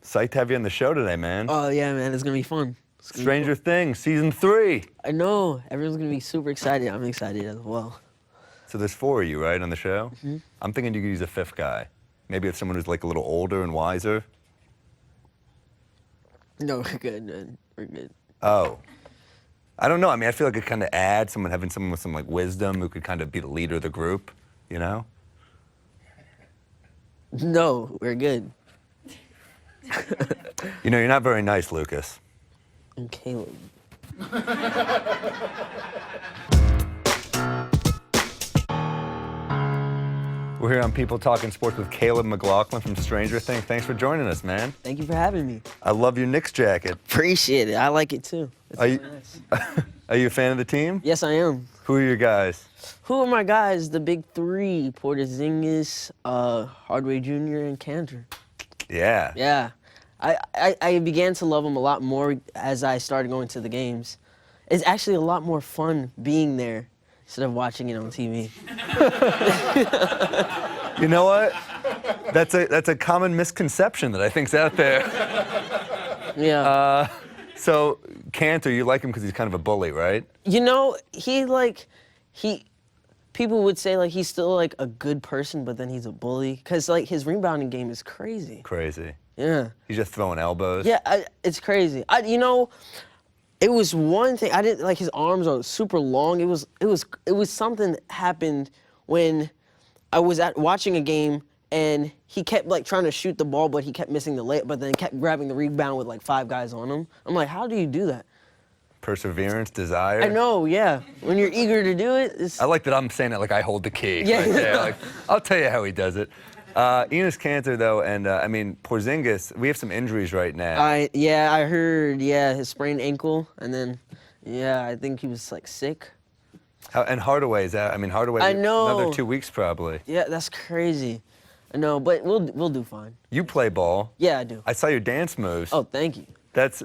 Psyched to have you on the show today, man. Oh, yeah, man. It's going to be fun. Stranger Things, season 3. I know. Everyone's going to be super excited. I'm excited as well. So there's 4 of you, right, on the show? Mm-hmm. I'm thinking you could use a 5th guy. Maybe it's someone who's like a little older and wiser. No, we're good, man. We're good. Oh. I don't know. I mean, I feel like it kind of adds having someone with some like wisdom who could kind of be the leader of the group, you know? No, we're good. You know, you're not very nice, Lucas. I'm Caleb. We're here on People Talking Sports with Caleb McLaughlin from Stanger Things. Thanks for joining us, man. Thank you for having me. I love your Knicks jacket. Appreciate it. I like it, too. It's Are you, really nice. are you a fan of the team? Yes, I am. Who are your guys? Who are my guys? The big 3, Porzingis, Hardaway Jr., and Cantor. Yeah. Yeah. I began to love them a lot more as I started going to the games. It's actually a lot more fun being there instead of watching it on TV. You know what? That's a common misconception that I think's out there. Yeah. So Cantor, you like him because he's kind of a bully, right? You know, people would say like he's still like a good person, but then he's a bully because like his rebounding game is crazy. Crazy. Yeah. He's just throwing elbows. Yeah, it's crazy. You know, it was one thing. I didn't like his arms are super long. It was something that happened when I was watching a game and he kept like trying to shoot the ball, but he kept missing the layup, but then kept grabbing the rebound with like 5 guys on him. I'm like, how do you do that? Perseverance, desire. I know, yeah. When you're eager to do it, it's... I like that I'm saying it like I hold the key. Yeah. Right there. Like, I'll tell you how he does it. Enes Kanter, though, and I mean, Porzingis, we have some injuries right now. I heard, his sprained ankle, and then, I think he was like sick. And Hardaway is out. I mean, Hardaway. I know. Another 2 weeks probably. Yeah, that's crazy. I know, but we'll do fine. You play ball. Yeah, I do. I saw your dance moves. Oh, thank you.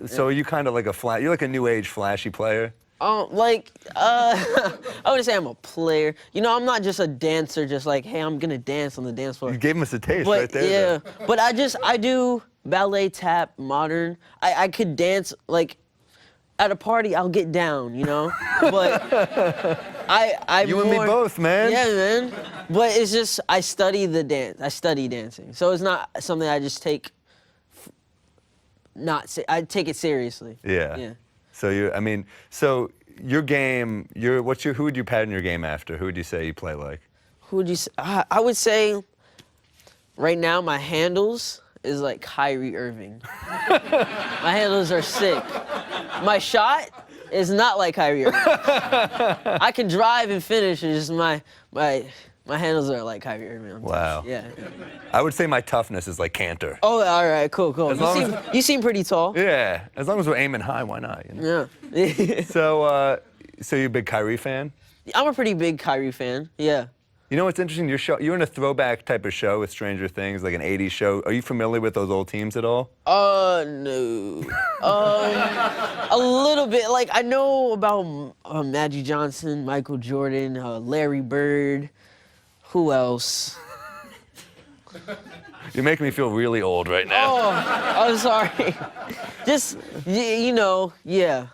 So are you kind of like you're like a new age flashy player? I wouldn't say I'm a player. You know, I'm not just a dancer, just like, hey, I'm gonna dance on the dance floor. You gave us a taste But, right there. Yeah, though. but I do ballet, tap, modern. I could dance, like, at a party, I'll get down, you know? But You and me both, man. Yeah, man. But it's just, I study dancing. So it's not something I just take, I take it seriously. Yeah. Yeah. So your game, who would you pattern your game after? Who would you say you play like? Who would you say? I would say, right now, my handles is like Kyrie Irving. My handles are sick. My shot is not like Kyrie Irving. I can drive and finish, and just my handles are like Kyrie Irving. Wow. Yeah. I would say my tough-ness is like Cantor. Oh, all right, cool. You seem pretty tall. Yeah, as long as we're aiming high, why not? You know? Yeah. So you're a big Kyrie fan? I'm a pretty big Kyrie fan. Yeah. You know what's interesting? You're in a throwback type of show with Stranger Things, like an 80s show. Are you familiar with those old teams at all? No. A little bit. Like, I know about Magic Johnson, Michael Jordan, Larry Bird. Who else? You're making me feel really old right now. Oh, I'm sorry. Just, yeah.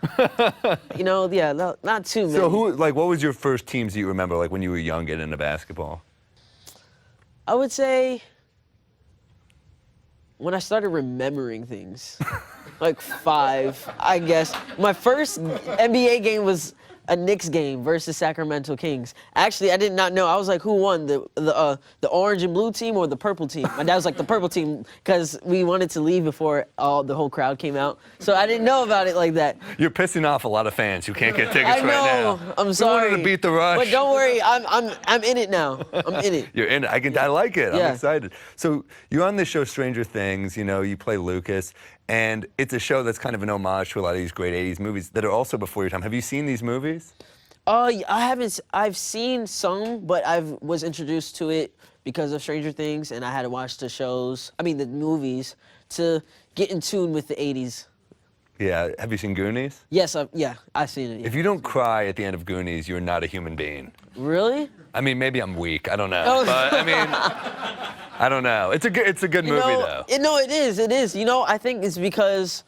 Not too many. So what was your first teams that you remember, like when you were young getting into basketball? I would say when I started remembering things, like 5, I guess. My first NBA game was a Knicks game versus Sacramento Kings. Actually, I did not know. I was like, who won, the orange and blue team or the purple team? My dad was like, the purple team, because we wanted to leave before the whole crowd came out. So I didn't know about it like that. You're pissing off a lot of fans who can't get tickets I know. right now. I'm sorry. We wanted to beat the rush. But don't worry, I'm in it now. I'm in it. You're in it. I like it. Yeah. I'm excited. So you're on this show, Stranger Things. You know, you play Lucas. And it's a show that's kind of an homage to a lot of these great 80s movies that are also before your time. Have you seen these movies? I haven't. I've seen some, but I was introduced to it because of Stranger Things, and I had to watch the movies, to get in tune with the 80s. Yeah. Have you seen Goonies? Yes, I've seen it. Yeah. If you don't cry at the end of Goonies, you're not a human being. Really? I mean, maybe I'm weak. I don't know. Oh. But I mean, I don't know. It's a good movie though. No, it is. It is. You know, I think it's because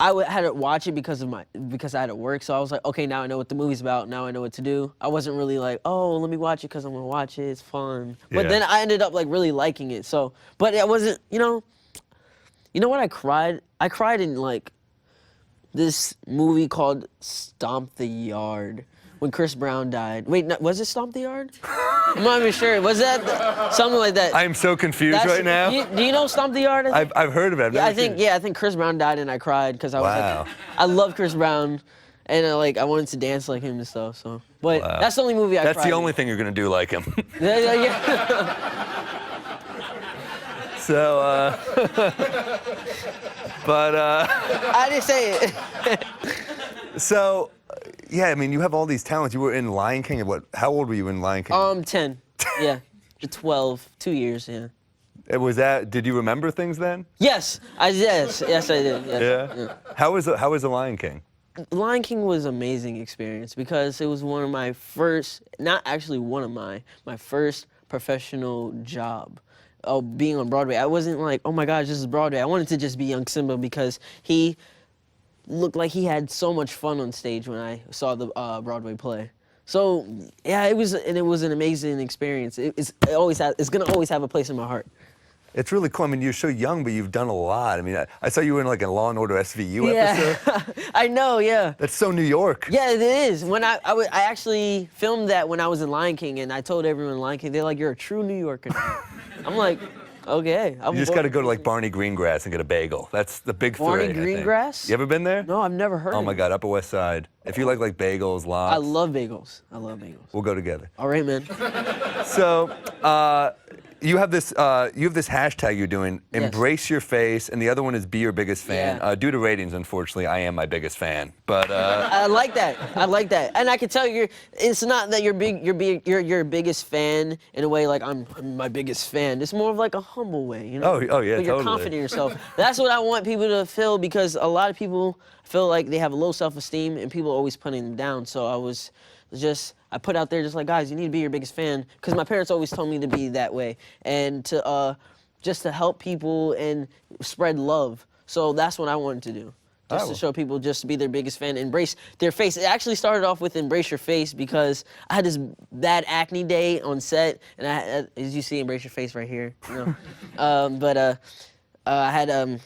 had to watch it because I had to work. So I was like, okay, now I know what the movie's about. Now I know what to do. I wasn't really like, oh, let me watch it because I'm gonna watch it. It's fun. But then I ended up like really liking it. So, but I wasn't. You know what? I cried. I cried in like this movie called Stomp the Yard when Chris Brown died. Wait, no, was it Stomp the Yard? I'm not even sure. Was that something like that? I am so confused right now. Do you know Stomp the Yard? I've heard of it. I think Chris Brown died and I cried because I was like, I love Chris Brown, and I wanted to dance like him and stuff. So, but that's the only movie I cried. That's the only thing you're gonna do like him. Yeah. So, but I didn't say it. So, yeah, I mean, you have all these talents. You were in Lion King. How old were you in Lion King? 10. Yeah, 12. 2 years. Yeah. Was that? Did you remember things then? Yes, yes, I did. Yes. Yeah. How was the Lion King? Lion King was an amazing experience because it was one of my first, not actually one of my first professional job. Being on Broadway. I wasn't like, oh my gosh, this is Broadway. I wanted to just be young Simba because he looked like he had so much fun on stage when I saw the Broadway play. So yeah, it was an amazing experience. It's gonna always have a place in my heart. It's really cool. I mean, you're so young, but you've done a lot. I mean, I saw you in like a Law and Order SVU episode. I know, yeah. That's so New York. Yeah, it is. When I actually filmed that when I was in Lion King, and I told everyone in Lion King, they're like, you're a true New Yorker. I'm like, okay. You just got to go to like Barney Greengrass and get a bagel. That's the big three. Barney Greengrass? You ever been there? No, I've never heard of it. Oh my God, Upper West Side. If you like bagels, lox. I love bagels. We'll go together. All right, man. So, you have this hashtag you're doing, embrace your face, and the other one is be your biggest fan. Yeah. Due to ratings, unfortunately, I am my biggest fan. But I like that. And I can tell you, it's not that you're your biggest fan in a way like I'm my biggest fan. It's more of like a humble way, you know. Oh yeah, but you're confident in yourself. That's what I want people to feel because a lot of people feel like they have low self-esteem and people are always putting them down. So I put out there just like, guys, you need to be your biggest fan, because my parents always told me to be that way and to just to help people and spread love. So that's what I wanted to do, just to show people just to be their biggest fan, embrace their face. It actually started off with embrace your face because I had this bad acne day on set, and I had, as you see, embrace your face right here. You know? I had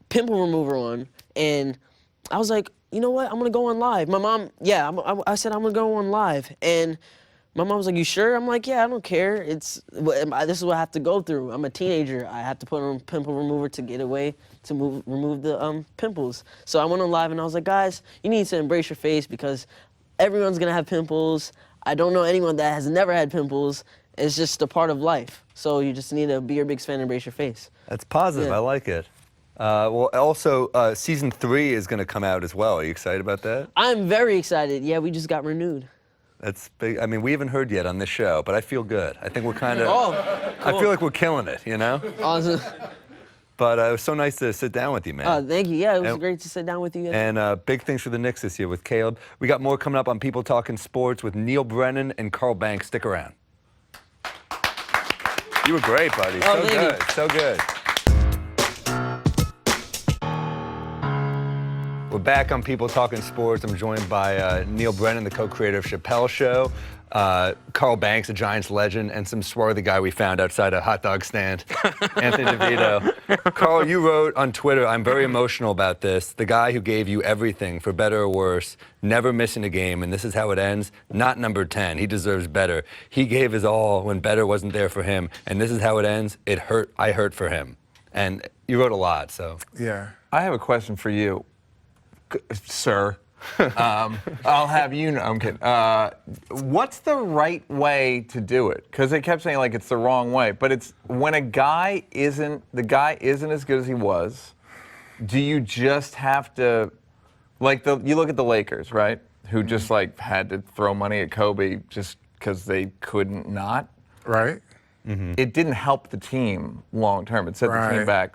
pimple remover on, and I was like, you know what? I'm gonna go on live. My mom, I said I'm gonna go on live, and my mom was like, "You sure?" I'm like, "Yeah, I don't care. This is what I have to go through. I'm a teenager. I have to put on pimple remover to get away to remove the pimples." So I went on live, and I was like, "Guys, you need to embrace your face because everyone's gonna have pimples. I don't know anyone that has never had pimples. It's just a part of life. So you just need to be your biggest fan and embrace your face." That's positive. Yeah. I like it. Well, also, season 3 is going to come out as well. Are you excited about that? I'm very excited. Yeah, we just got renewed. That's big. I mean, we haven't heard yet on this show, but I feel good. I think we're kind of. Cool. I feel like we're killing it, you know? Awesome. But it was so nice to sit down with you, man. Thank you. Yeah, it was great to sit down with you guys. And big things for the Knicks this year with Caleb. We got more coming up on People Talking Sports with Neil Brennan and Carl Banks. Stick around. You were great, buddy. So good. So good. We're back on People Talking Sports. I'm joined by Neil Brennan, the co-creator of Chappelle's Show, Carl Banks, a Giants legend, and some swarthy guy we found outside a hot dog stand, Anthony DeVito. Carl, you wrote on Twitter, "I'm very emotional about this. The guy who gave you everything, for better or worse, never missing a game, and this is how it ends. Not number 10. He deserves better. He gave his all when better wasn't there for him, and this is how it ends. It hurt. I hurt for him." And you wrote a lot, so. Yeah. I have a question for you, sir. I'll have you know. I'm kidding. What's the right way to do it? Because they kept saying like it's the wrong way, but it's when the guy isn't as good as he was. Do you just have to, like you look at the Lakers, right? Who just like had to throw money at Kobe just because they couldn't not. Right. Mm-hmm. It didn't help the team long term. It set the team back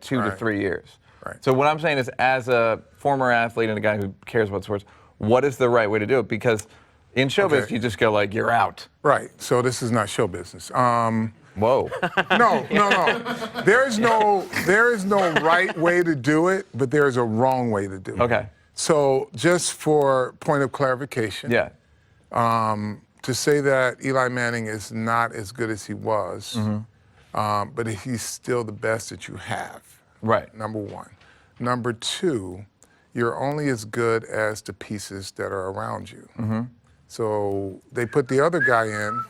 two to 3 years. Right. So what I'm saying is, as a former athlete and a guy who cares about sports, what is the right way to do it? Because In showbiz, Okay. you just go like, you're out. Right. So this is not show business. Whoa. No. There is no right way to do it, but there is a wrong way to do it. Okay. So just for point of clarification, Yeah. to say that Eli Manning is not as good as he was, but he's still the best that you have. Right. Number one. Number two, you're only as good as the pieces that are around you. So they put the other guy in.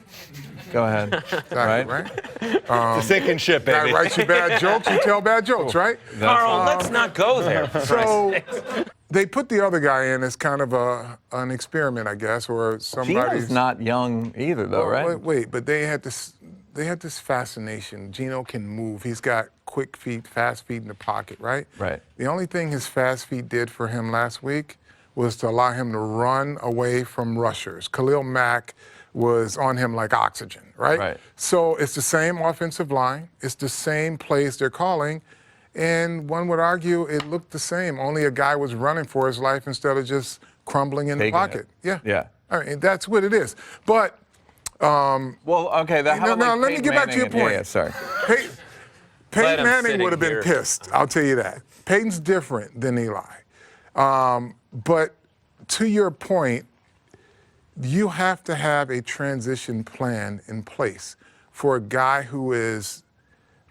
Go ahead. Exactly, right? It's a sinking ship, Guy baby. writes you bad jokes, you tell bad jokes, right? Carl, let's not go there. So they put the other guy in as kind of an experiment, I guess, or somebody's. Gino's not young either, though, right? Wait, but they had this fascination. Gino can move. He's got quick feet, fast feet in the pocket, right? Right. The only thing his fast feet did for him last week was to allow him to run away from rushers. Khalil Mack was on him like oxygen, right? Right. So it's the same offensive line. It's the same plays they're calling. And one would argue it looked the same, only a guy was running for his life instead of just crumbling in the Taking pocket. it. Yeah. Yeah. I mean, that's what it is. But Well, okay. How about, now, like, let me Peyton get back to your Manning point. Yeah, sorry. Peyton Glad I'm Manning sitting would have been here. pissed, I'll tell you that. Peyton's different than Eli. But to your point, you have to have a transition plan in place for a guy who is,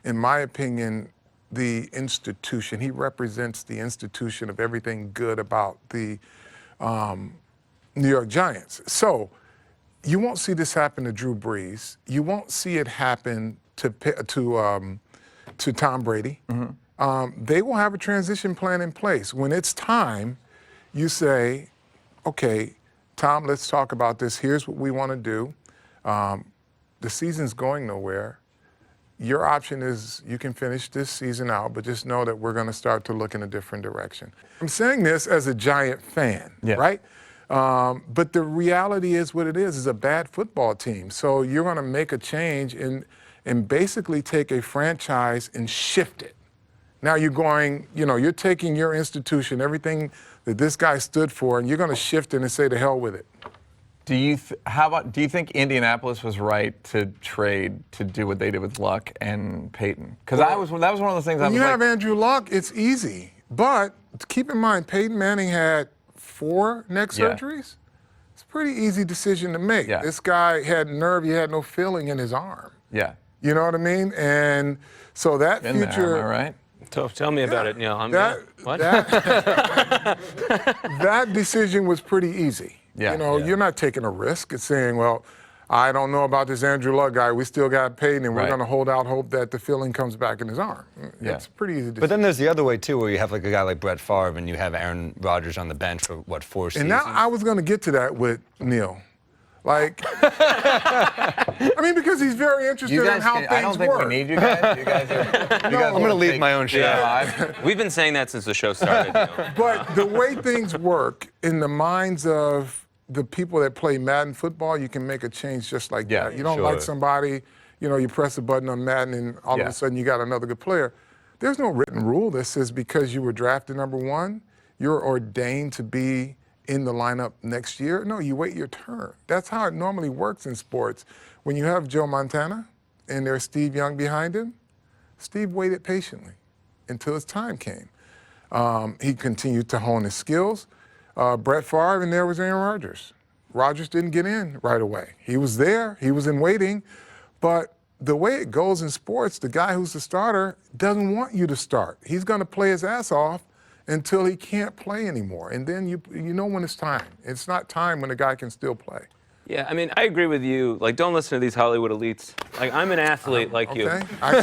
in my opinion, the institution. He represents the institution of everything good about the New York Giants. So you won't see this happen to Drew Brees. You won't see it happen to Tom Brady. They will have a transition plan in place. When it's time, you say, okay, Tom, let's talk about this. Here's what we want to do. The season's going nowhere. Your option is you can finish this season out, but just know that we're going to start to look in a different direction. I'm saying this as a Giant fan, Yeah. right? But the reality is what it is a bad football team. So you're going to make a change and basically take a franchise and shift it. Now you're going, you're taking your institution, everything that this guy stood for, and you're going to shift it and say to hell with it. Do you think Indianapolis was right to trade to do what they did with Luck and Peyton? Because that was one of those things I When was you like, have Andrew Luck, it's easy. But keep in mind, Peyton Manning had 4 neck Yeah. surgeries. It's a pretty easy decision to make. Yeah. This guy had nerve, he had no feeling in his arm. yeah, You know what I mean? And so that been future. there, am I right? Tell me about it, Neil. What? That decision was pretty easy. Yeah, You're not taking a risk. It's saying, well, I don't know about this Andrew Luck guy. We still got Peyton, and we're Right. going to hold out hope that the feeling comes back in his arm. Yeah. It's pretty easy to But then there's the other way too, where you have like a guy like Brett Favre, and you have Aaron Rodgers on the bench for 4 seasons. And now I was going to get to that with Neil. Like, I mean, because he's very interested in how things I don't think work. we need you guys. You guys are. I'm going to leave my own show. Yeah. We've been saying that since the show started. Neil. But the way things work in the minds of the people that play Madden football, you can make a change just like Yeah, that. You don't sure. like somebody, you press a button on Madden and all of Yeah. a sudden you got another good player. There's no written rule that says because you were drafted number 1, you're ordained to be in the lineup next year. No, you wait your turn. That's how it normally works in sports. When you have Joe Montana and there's Steve Young behind him, Steve waited patiently until his time came. He continued to hone his skills. Brett Favre, and there was Aaron Rodgers. Rodgers didn't get in right away. He was there. He was in waiting. But the way it goes in sports, the guy who's the starter doesn't want you to start. He's going to play his ass off until he can't play anymore. And then you know when it's time. It's not time when the guy can still play. Yeah, I mean, I agree with you. Like, don't listen to these Hollywood elites. Like, I'm an athlete like you. Okay? I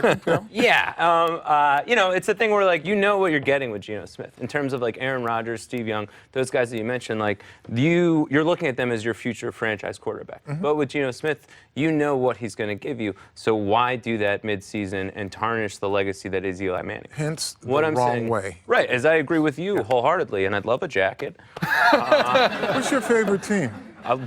can tell. Yeah, it's a thing where, like, you know what you're getting with Geno Smith. In terms of, like, Aaron Rodgers, Steve Young, those guys that you mentioned, like, you're looking at them as your future franchise quarterback. But with Geno Smith, you know what he's going to give you. So why do that midseason and tarnish the legacy that is Eli Manning? Hence the What I'm wrong saying, way. Right, as I agree with you wholeheartedly, and I'd love a jacket. What's your favorite team?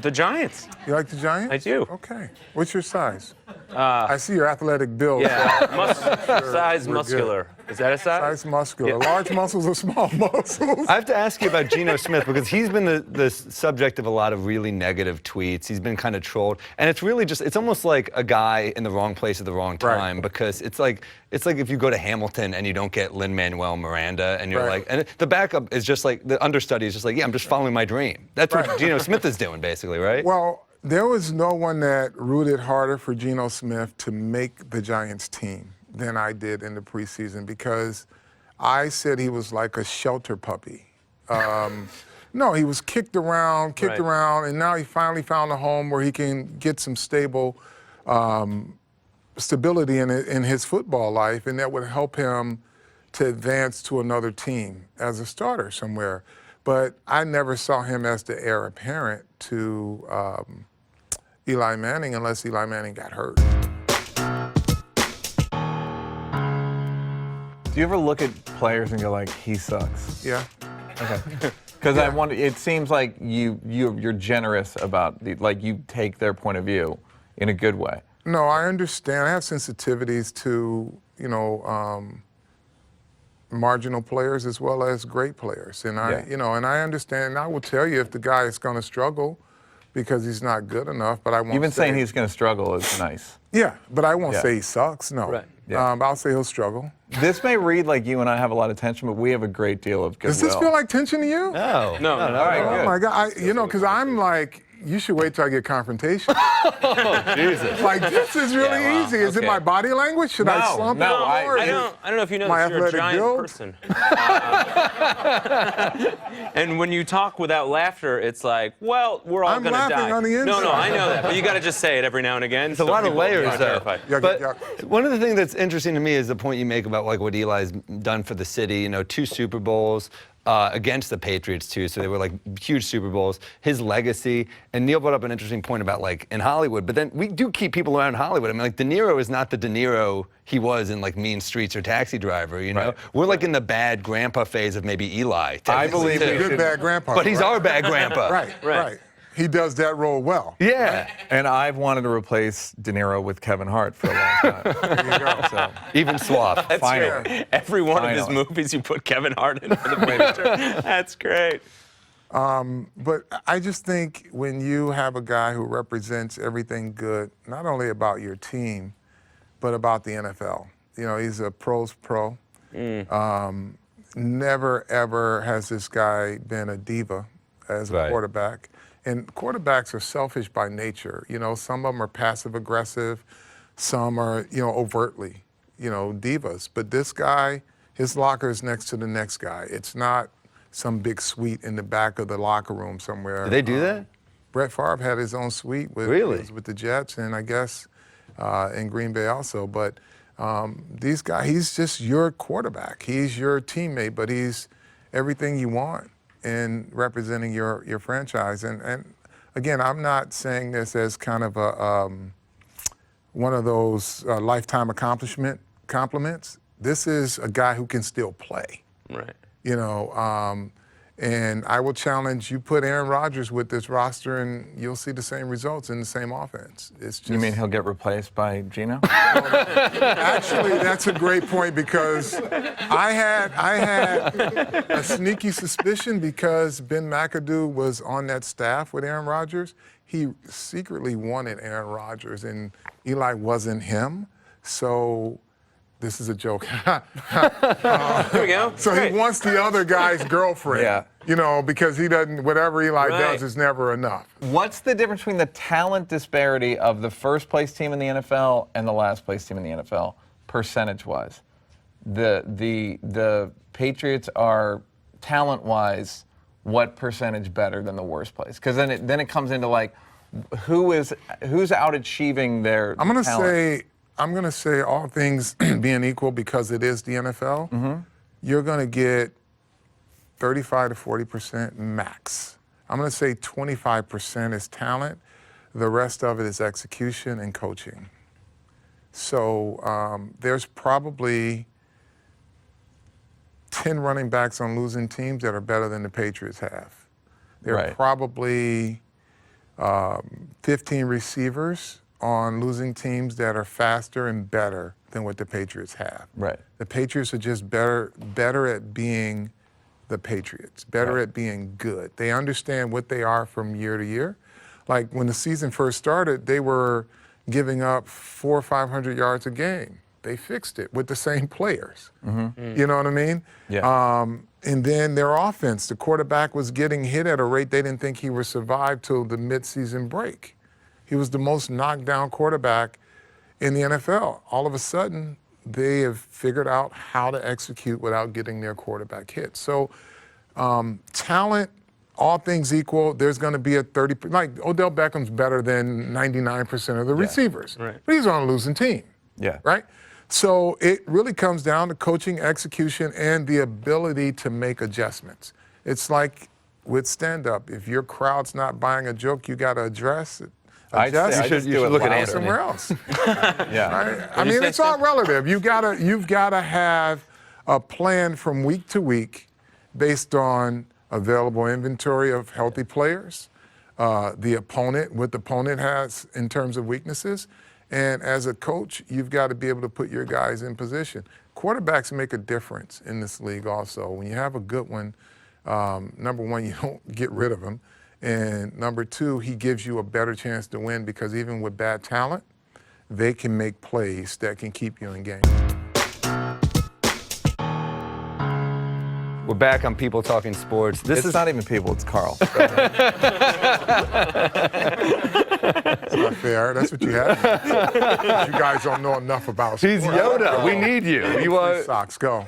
The Giants. You like the Giants? I do. Okay. What's your size? I see your athletic build. Yeah, so size we're muscular. Is that a size? Size muscular. Large muscles or small muscles? I have to ask you about Geno Smith because he's been the subject of a lot of really negative tweets. He's been kind of trolled, and it's really it's almost like a guy in the wrong place at the wrong time because it's like if you go to Hamilton and you don't get Lin-Manuel Miranda and you're like, and the backup is just like the understudy is just like, yeah, I'm just following my dream. That's what Geno Smith is doing basically, right? Well, there was no one that rooted harder for Geno Smith to make the Giants team than I did in the preseason because I said he was like a shelter puppy. No, he was kicked around, and now he finally found a home where he can get some stability in his football life, and that would help him to advance to another team as a starter somewhere. But I never saw him as the heir apparent to Eli Manning unless Eli Manning got hurt. Do you ever look at players and go like, he sucks? Yeah. Okay. Because I wonder. It seems like you're generous about you take their point of view in a good way. No, I understand. I have sensitivities to marginal players as well as great players, and I understand. And I will tell you if the guy is going to struggle because he's not good enough, but I won't. Even saying he's going to struggle is nice. Yeah, but I won't say he sucks. No. Right. Yeah. I'll say he'll struggle. This may read like you and I have a lot of tension, but we have a great deal of goodwill. Does this feel like tension to you? No. No. All right, Oh good. my God! Because I'm like, you should wait till I get confrontation. Jesus. Like this is really Yeah, wow. easy. Is it Okay. my body language? Should I No, slump no, it more? I don't know if you know My this, you're a athletic giant build? person. And when you talk without laughter, it's like, well, we're all I'm going to die. laughing on the No, inside. I know that, but you got to just say it every now and again. It's a lot of layers, though. But Yuck. one of the things that's interesting to me is the point you make about like what Eli's done for the city. 2 Super Bowls against the Patriots too, so they were like huge Super Bowls. His legacy, and Neil brought up an interesting point about like in Hollywood. But then we do keep people around Hollywood. I mean, like De Niro is not the De Niro he was in like Mean Streets or Taxi Driver. Right. We're like in the bad grandpa phase of maybe Eli. I believe technically, we too. should- Good bad grandpa. But he's right? our bad grandpa. Right. He does that role well. Yeah. And I've wanted to replace De Niro with Kevin Hart for a long time. There you go. So, Even swap. That's Finally. great. Every one of his Finally. movies, you put Kevin Hart in for the picture. That's great. But I just think when you have a guy who represents everything good, not only about your team, but about the NFL. He's a pro's pro. Never, ever has this guy been a diva as a quarterback. And quarterbacks are selfish by nature. Some of them are passive aggressive. Some are, overtly, divas. But this guy, his locker is next to the next guy. It's not some big suite in the back of the locker room somewhere. Did they do that? Brett Favre had his own suite with, Really? he was with the Jets, and I guess in Green Bay also. But these guys, he's just your quarterback. He's your teammate, but he's everything you want in representing your franchise. And again, I'm not saying this as kind of a one of those lifetime accomplishment compliments. This is a guy who can still play. Right. And I will challenge you, put Aaron Rodgers with this roster and you'll see the same results in the same offense. It's just, you mean he'll get replaced by Geno? Actually, that's a great point because I had a sneaky suspicion because Ben McAdoo was on that staff with Aaron Rodgers. He secretly wanted Aaron Rodgers and Eli wasn't him. So this is a joke. There we go. So Great. he wants the other guy's girlfriend. Yeah. Because he doesn't, whatever Eli Right. does is never enough. What's the difference between the talent disparity of the first place team in the NFL and the last place team in the NFL, percentage-wise? The Patriots are talent-wise what percentage better than the worst place? Because then it comes into like who's out achieving their talent? I'm gonna say all things being equal because it is the NFL. You're gonna get 35 to 40% max. I'm gonna say 25% is talent. The rest of it is execution and coaching. So there's probably 10 running backs on losing teams that are better than the Patriots have. There are Right. probably 15 receivers on losing teams that are faster and better than what the Patriots have. Right. The Patriots are just better at being the Patriots, better at being good. They understand what they are from year to year. Like when the season first started, they were giving up 400 or 500 yards a game. They fixed it with the same players. You know what I mean? Yeah. And then their offense, the quarterback was getting hit at a rate they didn't think he would survive till the midseason break. He was the most knocked down quarterback in the NFL. All of a sudden, they have figured out how to execute without getting their quarterback hit. So talent, all things equal, there's going to be a 30%. Like Odell Beckham's better than 99% of the receivers. Right. But he's on a losing team. Yeah. Right? So it really comes down to coaching, execution, and the ability to make adjustments. It's like with stand-up. If your crowd's not buying a joke, you got to address it. I Adjust. should you should look at louder. Anthony. Somewhere else. Yeah. I mean, it's all relative. You've got to have a plan from week to week based on available inventory of healthy players, the opponent, what the opponent has in terms of weaknesses. And as a coach, you've got to be able to put your guys in position. Quarterbacks make a difference in this league also. When you have a good one, number one, you don't get rid of him. And number two, he gives you a better chance to win because even with bad talent, they can make plays that can keep you in game. We're back on People Talking Sports. This It's is not even people, it's Carl. That's not fair. That's what you have. You guys don't know enough about sports. He's Yoda. We need you. You are. Socks, go.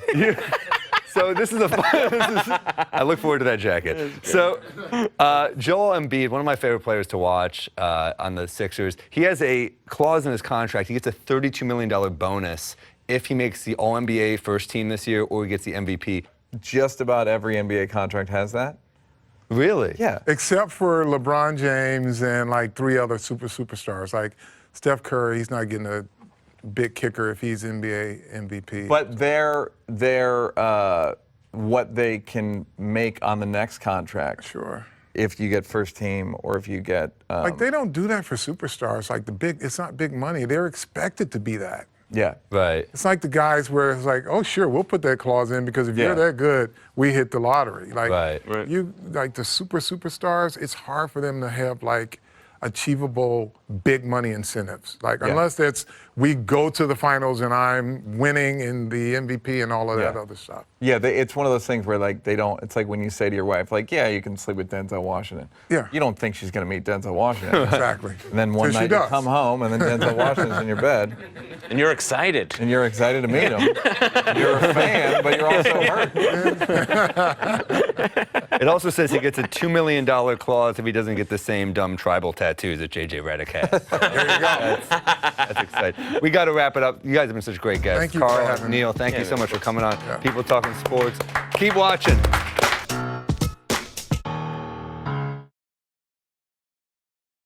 So this is I look forward to that jacket. So Joel Embiid, one of my favorite players to watch on the Sixers, he has a clause in his contract. He gets a $32 million bonus if he makes the All-NBA first team this year or he gets the MVP. Just about every NBA contract has that. Really? Yeah. Except for LeBron James and like 3 other superstars. Like Steph Curry, he's not getting a big kicker if he's NBA MVP. But they're what they can make on the next contract. Sure. If you get first team or if you get Like they don't do that for superstars. Like it's not big money. They're expected to be that. yeah. Right. It's like the guys where it's like, oh sure, we'll put that clause in because if Yeah. you're that good, we hit the lottery. Like Right. you like the superstars, it's hard for them to have like achievable big money incentives. Like unless it's we go to the finals and I'm winning in the MVP and all of that Yeah. other stuff. Yeah, it's one of those things where like they don't. It's like when you say to your wife, like, yeah, you can sleep with Denzel Washington. Yeah. You don't think she's gonna meet Denzel Washington. Exactly. And then one Till she night you does. come home and then Denzel Washington's in your bed And you're excited. and you're excited to meet him. You're a fan, but you're also hurt. It also says he gets a $2 million clause if he doesn't get the same dumb tribal tattoos that JJ Redick has. There you go. That's exciting. We got to wrap it up. You guys have been such great guests. Thank you for Carl, having me. Neil, thank you so much for coming on. Yeah. People Talking Sports. Keep watching.